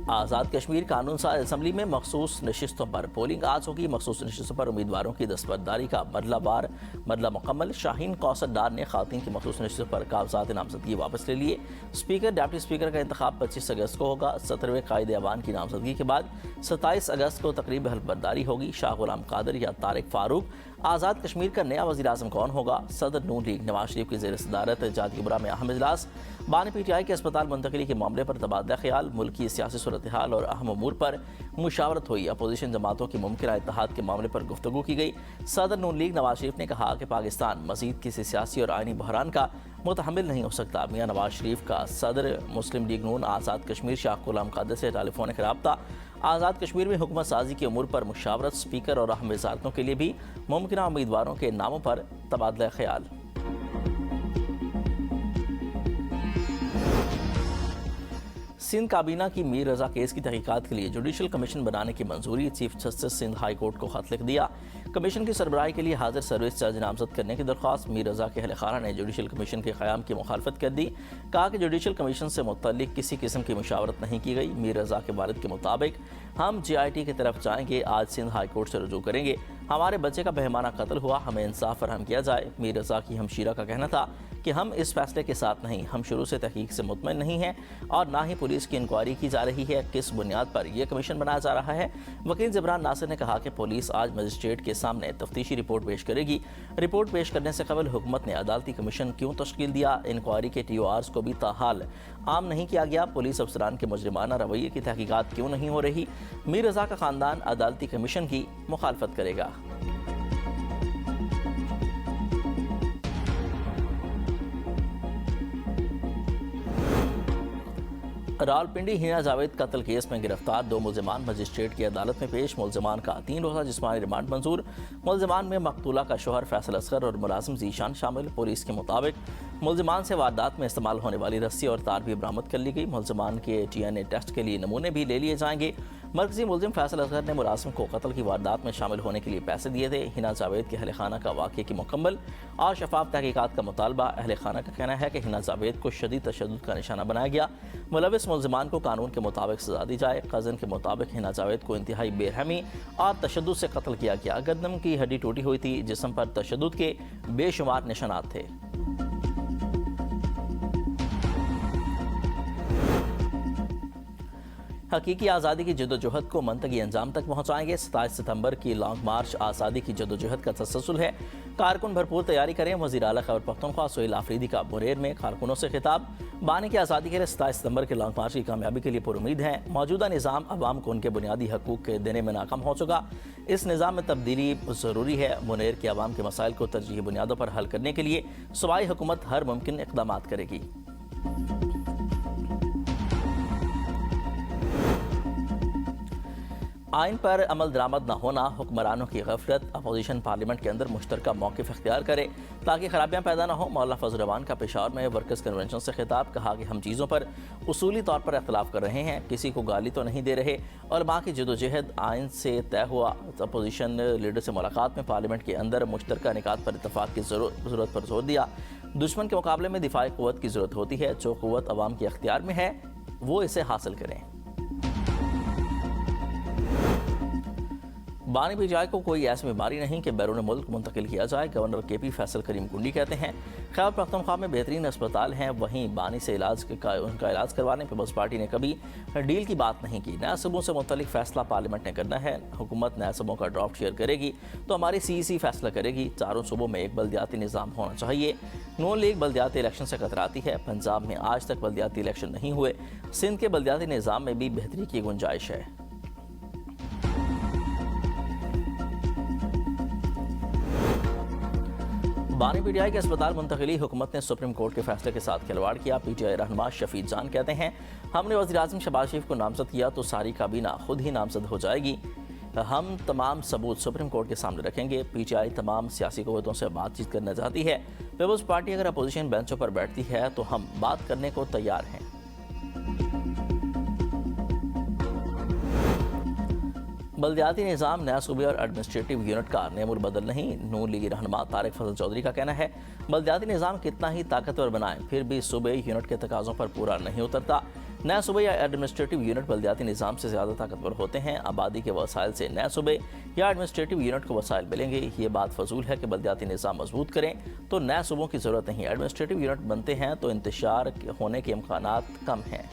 آزاد کشمیر قانون ساز اسمبلی میں مخصوص نشستوں پر پولنگ آج ہوگی۔ مخصوص نشستوں پر امیدواروں کی دستبرداری کا مرحلہ مکمل۔ شاہین کوثر ڈار نے خواتین کی مخصوص نشستوں پر کاغذات نامزدگی واپس لے لیے۔ اسپیکر ڈپٹی اسپیکر کا انتخاب 25 اگست کو ہوگا۔ 17ویں قائد ایوان کی نامزدگی کے بعد 27 اگست کو تقریب حلف برداری ہوگی۔ شاہ غلام قادر یا طارق فاروق۔ آزاد کشمیر کا نیا وزیر اعظم کون ہوگا؟ صدر نون لیگ نواز شریف کی زیر صدارت جاتی برا میں اہم اجلاس۔ بانی پی ٹی آئی کے اسپتال منتقلی کے معاملے پر تبادلہ خیال۔ ملکی سیاسی صورتحال اور اہم امور پر مشاورت ہوئی۔ اپوزیشن جماعتوں کی ممکنہ اتحاد کے معاملے پر گفتگو کی گئی۔ صدر نون لیگ نواز شریف نے کہا کہ پاکستان مزید کسی سیاسی اور آئینی بحران کا متحمل نہیں ہو سکتا۔ میاں نواز شریف کا صدر مسلم لیگ نون آزاد کشمیر شاہ غلام قادر سے ٹیلی فونک رابطہ۔ آزاد کشمیر میں حکومت سازی کے امور پر مشاورت۔ اسپیکر اور اہم وزارتوں کے لیے بھی ممکنہ امیدواروں کے ناموں پر تبادلہ خیال۔ سندھ کابینہ کی میر رضا کیس کی تحقیقات کے لیے جوڈیشل کمیشن بنانے کی منظوری۔ Chief justice Sindh high court کو خط لکھ دیا۔ کمیشن کی سربراہی کے لیے حاضر سروس جج نامزد کرنے کی درخواست۔ میر رضا کے اہل خانہ نے جوڈیشل کمیشن کے قیام کی مخالفت کر دی۔ کہا کہ جوڈیشل کمیشن سے متعلق کسی قسم کی مشاورت نہیں کی گئی۔ میر رضا کے والد کے مطابق ہم جے آئی ٹی کی طرف جائیں گے، آج سندھ ہائی کورٹ سے رجوع کریں گے۔ ہمارے بچے کا بہیمانہ قتل ہوا، ہمیں انصاف فراہم کیا جائے۔ میر رضا کی ہمشیرہ کا کہنا تھا کہ ہم اس فیصلے کے ساتھ نہیں، ہم شروع سے تحقیق سے مطمئن نہیں ہیں اور نہ ہی پولیس کی انکوائری کی جا رہی ہے۔ کس بنیاد پر یہ کمیشن بنایا جا رہا ہے؟ وکیل جبران ناصر نے کہا کہ پولیس آج مجسٹریٹ کے سامنے تفتیشی رپورٹ پیش کرے گی۔ رپورٹ پیش کرنے سے قبل حکومت نے عدالتی کمیشن کیوں تشکیل دیا؟ انکوائری کے ٹی او آرز کو بھی تاحال عام نہیں کیا گیا۔ پولیس افسران کے مجرمانہ رویے کی تحقیقات کیوں نہیں ہو رہی؟ میر رضا کا خاندان عدالتی کمیشن کی مخالفت کرے گا۔ راولپنڈی ہینا جاوید قتل کیس میں گرفتار 2 ملزمان مجسٹریٹ کی عدالت میں پیش۔ ملزمان کا 3 روزہ جسمانی ریمانڈ منظور۔ ملزمان میں مقتولہ کا شوہر فیصل اصغر اور ملازم ذیشان شامل۔ پولیس کے مطابق ملزمان سے واردات میں استعمال ہونے والی رسی اور تار بھی برآمد کر لی گئی۔ ملزمان کے ڈی این اے ٹیسٹ کے لیے نمونے بھی لے لیے جائیں گے۔ مرکزی ملزم فیصل اصغر نے ملازم کو قتل کی واردات میں شامل ہونے کے لیے پیسے دیے تھے۔ ہینا جاوید کے اہل خانہ کا واقعے کی مکمل اور شفاف تحقیقات کا مطالبہ۔ اہل خانہ کا کہنا ہے کہ ہینا جاوید کو شدید تشدد کا نشانہ بنایا گیا۔ ملوث ملزمان کو قانون کے مطابق سزا دی جائے۔ قاضی کے مطابق ہینا جاوید کو انتہائی بے رحمی اور تشدد سے قتل کیا گیا۔ گردن کی ہڈی ٹوٹی ہوئی تھی، جسم پر تشدد کے بے شمار نشانات تھے۔ حقیقی آزادی کی جدوجہد کو منطقی انجام تک پہنچائیں گے۔ 27 ستمبر کی لانگ مارچ آزادی کی جدوجہد کا تسلسل ہے، کارکن بھرپور تیاری کریں۔ وزیر اعلیٰ خیبر پختونخوا سہیل آفریدی کا بریر میں کارکنوں سے خطاب۔ بانی کی آزادی کے لیے 27 ستمبر کے لانگ مارچ کی کامیابی کے لیے پر امید ہیں۔ موجودہ نظام عوام کو ان کے بنیادی حقوق کے دینے میں ناکام ہو چکا، اس نظام میں تبدیلی ضروری ہے۔ منیر کے عوام کے مسائل کو ترجیحی بنیادوں پر حل کرنے کے لیے صوبائی حکومت ہر ممکن اقدامات کرے گی۔ آئین پر عمل درآمد نہ ہونا، حکمرانوں کی غفلت۔ اپوزیشن پارلیمنٹ کے اندر مشترکہ موقف اختیار کرے تاکہ خرابیاں پیدا نہ ہوں۔ مولانا فضل الرحمان کا پشاور میں ورکرز کنونشن سے خطاب۔ کہا کہ ہم چیزوں پر اصولی طور پر اختلاف کر رہے ہیں، کسی کو گالی تو نہیں دے رہے۔ علماء کی جدوجہد آئین سے طے ہوا۔ اپوزیشن لیڈر سے ملاقات میں پارلیمنٹ کے اندر مشترکہ نکات پر اتفاق کی ضرورت پر زور دیا۔ دشمن کے مقابلے میں دفاعی قوت کی ضرورت ہوتی ہے، جو قوت عوام کے اختیار میں ہے وہ اسے حاصل کریں۔ بانی پی ٹی آئی کو کوئی ایسی بیماری نہیں کہ بیرون ملک منتقل کیا جائے، گورنر کے پی فیصل کریم کنڈی کہتے ہیں۔ خیبر پختونخوا میں بہترین اسپتال ہیں، وہیں بانی سے ان کا علاج کروانے پیپلز پارٹی نے کبھی ڈیل کی بات نہیں کی۔ نئے صوبوں سے متعلق فیصلہ پارلیمنٹ نے کرنا ہے۔ حکومت نئے صوبوں کا ڈرافٹ شیئر کرے گی تو ہماری سی ای سی فیصلہ کرے گی۔ 4 صوبوں میں ایک بلدیاتی نظام ہونا چاہیے۔ نون لیگ بلدیاتی الیکشن سے کتراتی ہے۔ پنجاب میں آج تک بلدیاتی الیکشن نہیں ہوئے۔ سندھ کے بلدیاتی نظام میں بھی بہتری کی گنجائش ہے۔ بانی پی ٹی آئی کے اسپتال منتقلی، حکومت نے سپریم کورٹ کے فیصلے کے ساتھ کھلواڑ کیا۔ پی ٹی آئی رہنما شفیع جان کہتے ہیں ہم نے وزیر اعظم شہباز شریف کو نامزد کیا تو ساری کابینہ خود ہی نامزد ہو جائے گی۔ ہم تمام ثبوت سپریم کورٹ کے سامنے رکھیں گے۔ پی ٹی آئی تمام سیاسی قوتوں سے بات چیت کرنا چاہتی ہے۔ پیپلز پارٹی اگر اپوزیشن بینچوں پر بیٹھتی ہے تو ہم بات کرنے کو تیار ہیں۔ بلدیاتی نظام نیا صوبے اور ایڈمنسٹریٹو یونٹ کا نعم البدل نہیں، نون لیگی رہنما طارق فضل چودھری کا کہنا ہے بلدیاتی نظام کتنا ہی طاقتور بنائیں پھر بھی صوبے یونٹ کے تقاضوں پر پورا نہیں اترتا۔ نیا صوبے یا ایڈمنسٹریٹو یونٹ بلدیاتی نظام سے زیادہ طاقتور ہوتے ہیں۔ آبادی کے وسائل سے نئے صوبے یا ایڈمنسٹریٹو یونٹ کو وسائل ملیں گے۔ یہ بات فضول ہے کہ بلدیاتی نظام مضبوط کریں تو نئے صوبوں کی ضرورت نہیں، ایڈمنسٹریٹو یونٹ بنتے ہیں تو انتشار ہونے کے امکانات کم ہیں۔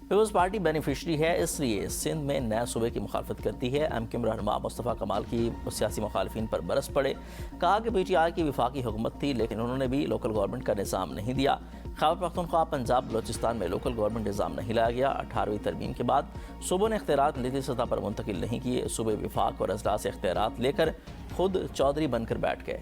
پیپلز پارٹی بینیفیشری ہے، اس لیے سندھ میں نئے صوبے کی مخالفت کرتی ہے۔ ایم کیو ایم رہنما مصطفیٰ کمال کی سیاسی مخالفین پر برس پڑے، کہا کہ پی ٹی آئی کی وفاقی حکومت تھی لیکن انہوں نے بھی لوکل گورنمنٹ کا نظام نہیں دیا۔ خیبر پختونخوا، پنجاب، بلوچستان میں لوکل گورنمنٹ نظام نہیں لایا گیا۔ 18ویں ترمیم کے بعد صوبوں نے اختیارات نچلی سطح پر منتقل نہیں کیے، صوبے وفاق اور اضلاع سے اختیارات لے کر خود چودھری بن کر بیٹھ گئے۔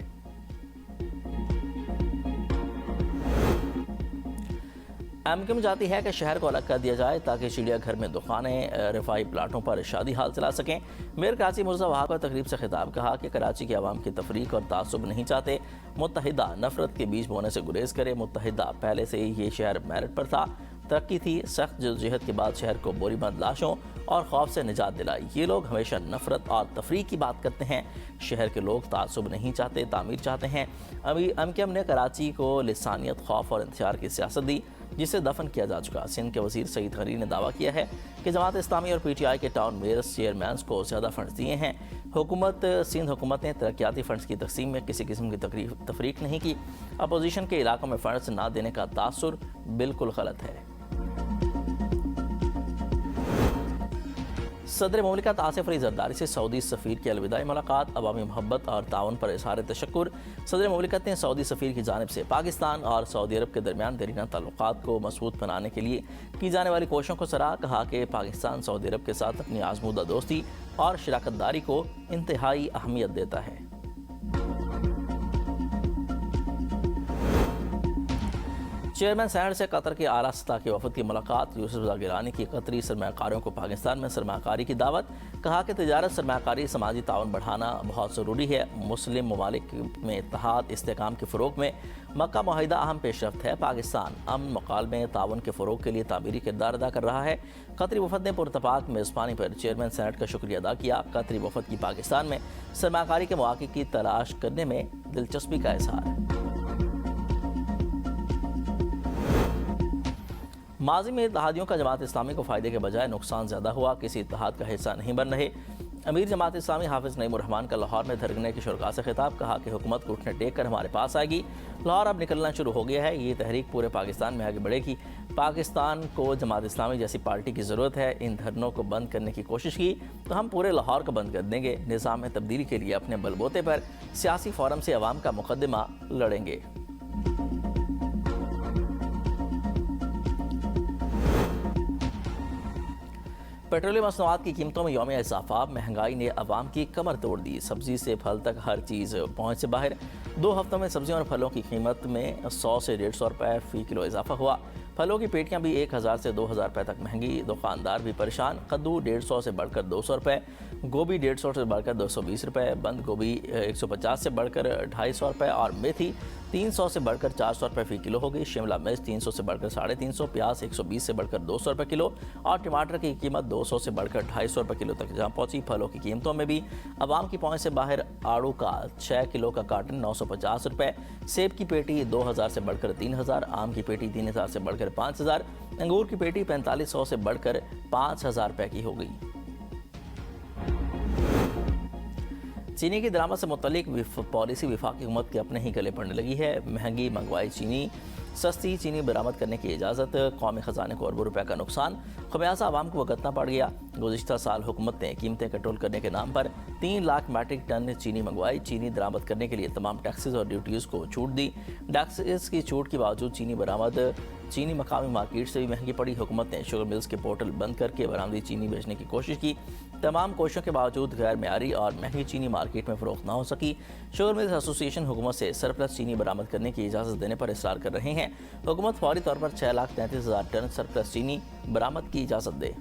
ایم کیو ایم چاہتی ہے کہ شہر کو الگ کر دیا جائے تاکہ چڑیا گھر میں دکانیں رفاہی پلاٹوں پر شادی حال چلا سکیں۔ میئر کراچی مرزا وہاب نے تقریب سے خطاب کہا کہ کراچی کے عوام کی تفریق اور تعصب نہیں چاہتے، متحدہ نفرت کے بیج بونے سے گریز کرے۔ متحدہ پہلے سے ہی یہ شہر میرٹ پر تھا، ترقی تھی، سخت جدوجہد کے بعد شہر کو بوری بند لاشوں اور خوف سے نجات دلائی۔ یہ لوگ ہمیشہ نفرت اور تفریق کی بات کرتے ہیں، شہر کے لوگ تعصب نہیں چاہتے، تعمیر چاہتے ہیں۔ ایم کیو ایم نے کراچی کو لسانیت، خوف اور انتشار کی سیاست دی جسے دفن کیا جا چکا۔ سندھ کے وزیر سعید غنی نے دعویٰ کیا ہے کہ جماعت اسلامی اور پی ٹی آئی کے ٹاؤن میئرز چیئرمینز کو زیادہ فنڈز دیے ہیں۔ سندھ حکومت نے ترقیاتی فنڈز کی تقسیم میں کسی قسم کی تفریق نہیں کی۔ اپوزیشن کے علاقوں میں فنڈز نہ دینے کا تاثر بالکل غلط ہے۔ صدر مملکت آصف علی زرداری سے سعودی سفیر کی الوداعی ملاقات، عوامی محبت اور تعاون پر اظہار تشکر۔ صدر مملکت نے سعودی سفیر کی جانب سے پاکستان اور سعودی عرب کے درمیان دیرینہ تعلقات کو مضبوط بنانے کے لیے کی جانے والی کوششوں کو سراہا، کہا کہ پاکستان سعودی عرب کے ساتھ اپنی آزمودہ دوستی اور شراکت داری کو انتہائی اہمیت دیتا ہے۔ چیئرمین سینٹ سے قطر کے اعلیٰ سطح کے وفد کی ملاقات، یوسف رضا گیلانی کی قطری سرمایہ کاروں کو پاکستان میں سرمایہ کاری کی دعوت، کہا کہ تجارت، سرمایہ کاری، سماجی تعاون بڑھانا بہت ضروری ہے۔ مسلم ممالک میں اتحاد، استحکام کے فروغ میں مکہ معاہدہ اہم پیش رفت ہے۔ پاکستان امن، مکالمے، تعاون کے فروغ کے لیے تعمیری کردار ادا کر رہا ہے۔ قطری وفد نے پراتفاق میزبانی پر چیئرمین سینٹ کا شکریہ ادا کیا۔ قطری وفد کی پاکستان میں سرمایہ کاری کے مواقع کی تلاش کرنے میں دلچسپی کا اظہار۔ ماضی میں اتحادیوں کا جماعت اسلامی کو فائدے کے بجائے نقصان زیادہ ہوا، کسی اتحاد کا حصہ نہیں بن رہے۔ امیر جماعت اسلامی حافظ نعیم الرحمان کا لاہور میں دھرنے کے شرکاء سے خطاب، کہا کہ حکومت گھٹنے ٹیک کر ہمارے پاس آئے گی، لاہور اب نکلنا شروع ہو گیا ہے، یہ تحریک پورے پاکستان میں آگے بڑھے گی۔ پاکستان کو جماعت اسلامی جیسی پارٹی کی ضرورت ہے۔ ان دھرنوں کو بند کرنے کی کوشش کی تو ہم پورے لاہور کو بند کر دیں گے۔ نظام میں تبدیلی کے لیے اپنے بل بوتے پر سیاسی فورم سے عوام کا مقدمہ لڑیں گے۔ پیٹرولیم مصنوعات کی قیمتوں میں یومیہ اضافہ، مہنگائی نے عوام کی کمر توڑ دی۔ سبزی سے پھل تک ہر چیز پہنچ سے باہر۔ 2 ہفتوں میں سبزیوں اور پھلوں کی قیمت میں 100 سے 150 روپے فی کلو اضافہ ہوا۔ پھلوں کی پیٹیاں بھی 1000 سے 2000 روپے تک مہنگی، دکاندار بھی پریشان۔ کدو 150 سے بڑھ کر 200 روپے، گوبھی 150 سے بڑھ کر 220 روپے، بند گوبھی 150 سے بڑھ کر 250 روپے اور میتھی 300 سے بڑھ کر 400 روپے فی کلو ہوگی۔ شملہ مرچ 300 سے بڑھ کر 350، پیاز 120 سے بڑھ کر 200 روپے کلو اور ٹماٹر کی قیمت 200 سے بڑھ کر 250 روپے کلو تک جہاں پہنچی۔ پھلوں کی قیمتوں میں بھی عوام کی پہنچ سے باہر۔ آڑو کا 6 کلو کا کارٹن 950 روپے، سیب کی پیٹی 2000 سے بڑھ کر 3000، آم کی پیٹی 3000 سے بڑھ کر 5000، انگور کی پیٹی 4500 سے بڑھ کر 5000 روپے کی ہو گئی۔ چینی کی درآمد سے متعلق پالیسی وفاقی حکومت کے اپنے ہی گلے پڑنے لگی ہے۔ مہنگی منگوائی چینی، سستی چینی برآمد کرنے کی اجازت، قومی خزانے کو اربوں روپے کا نقصان، خمیازہ عوام کو بھگتنا پڑ گیا۔ گزشتہ سال حکومت نے قیمتیں کنٹرول کرنے کے نام پر 3 لاکھ میٹرک ٹن چینی منگوائی۔ چینی درآمد کرنے کے لیے تمام ٹیکسز اور ڈیوٹیز کو چھوٹ دی۔ ٹیکسز کی چھوٹ کے باوجود چینی مقامی مارکیٹ سے بھی مہنگی پڑی۔ حکومت نے شوگر ملز کے پورٹل بند کر کے برآمدی چینی بیچنے کی کوشش کی۔ تمام کوششوں کے باوجود غیر معیاری اور مہنگی چینی مارکیٹ میں فروخت نہ ہو سکی۔ شوگر ملز ایسوسی ایشن حکومت سے سرپلس چینی برآمد کرنے کی اجازت دینے پر اصرار کر رہے ہیں۔ حکومت فوری طور پر 6,33,000 ٹن سرپلس چینی برآمد کی اجازت دے۔